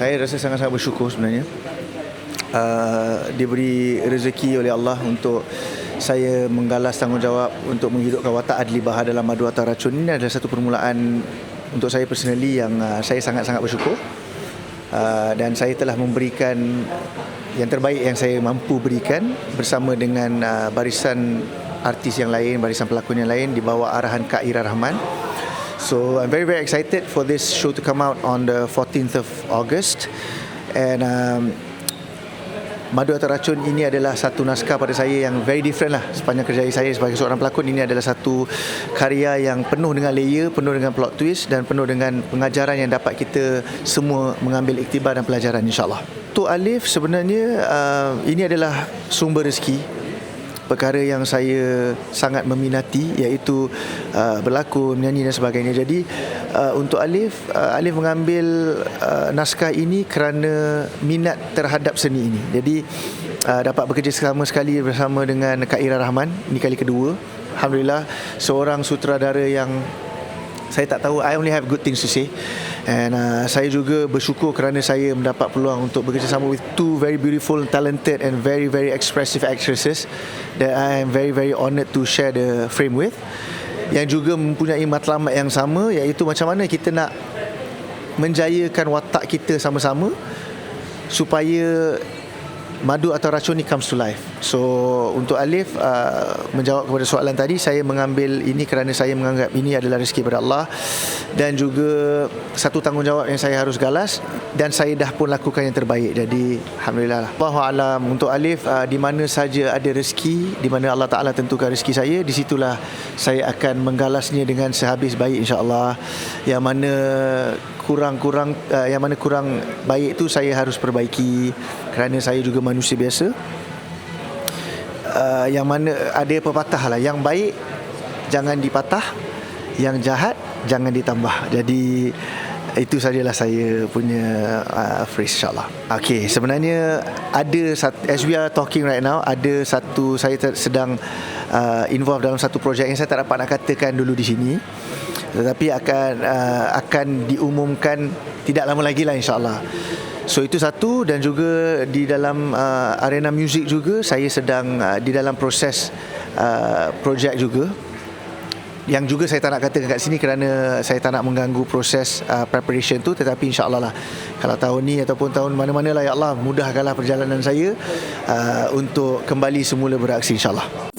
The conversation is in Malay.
Saya rasa sangat-sangat bersyukur sebenarnya. Diberi rezeki oleh Allah untuk saya menggalas tanggungjawab untuk menghidupkan watak adli bahar dalam Madu Atau Racun. Ini adalah satu permulaan untuk saya personally yang saya sangat-sangat bersyukur. Dan saya telah memberikan yang terbaik yang saya mampu berikan bersama dengan barisan artis yang lain, barisan pelakon yang lain di bawah arahan Kak Ira Rahman. So I'm very excited for this show to come out on the 14th of August. And Madu Atau Racun ini adalah satu naskah pada saya yang very different lah sepanjang kerjaya saya sebagai seorang pelakon. Ini adalah satu karya yang penuh dengan layer, penuh dengan plot twist dan penuh dengan pengajaran yang dapat kita semua mengambil iktibar dan pelajaran, insyaAllah. Untuk Alif, sebenarnya ini adalah sumber rezeki, perkara yang saya sangat meminati, iaitu berlakon, menyanyi dan sebagainya. Jadi untuk Alif mengambil naskah ini kerana minat terhadap seni ini. Jadi dapat bekerja sama sekali bersama dengan Kak Ira Rahman, ini kali kedua. Alhamdulillah, seorang sutradara yang saya tak tahu, I only have good things to say. And saya juga bersyukur kerana saya mendapat peluang untuk bekerjasama with two very beautiful, talented and very expressive actresses that I am very honoured to share the frame with, yang juga mempunyai matlamat yang sama, iaitu macam mana kita nak menjayakan watak kita sama-sama supaya Madu Atau Racun ni comes to life. So untuk Alif, menjawab kepada soalan tadi, saya mengambil ini kerana saya menganggap ini adalah rezeki daripada Allah dan juga satu tanggungjawab yang saya harus galas, dan saya dah pun lakukan yang terbaik. Jadi Alhamdulillah lah. Wallahualam. Untuk Alif, di mana saja ada rezeki, di mana Allah Ta'ala tentukan rezeki saya, di situlah saya akan menggalasnya dengan sehabis baik, insyaAllah. Yang mana kurang baik tu saya harus perbaiki kerana saya juga manusia biasa. Yang mana ada pepatah lah, yang baik jangan dipatah, yang jahat jangan ditambah. Jadi itu sajalah saya punya phrase, insyaAllah. Okay, sebenarnya ada, as we are talking right now, ada satu, saya sedang involved dalam satu projek yang saya tak dapat nak katakan dulu di sini, tetapi akan diumumkan tidak lama lagi lah, insyaAllah. So itu satu. Dan juga di dalam arena muzik juga saya sedang di dalam proses projek juga, yang juga saya tak nak katakan kat sini kerana saya tak nak mengganggu proses preparation tu. Tetapi insyaAllah lah, kalau tahun ni ataupun tahun mana-mana lah, ya Allah, mudahkanlah perjalanan saya untuk kembali semula beraksi, insyaAllah.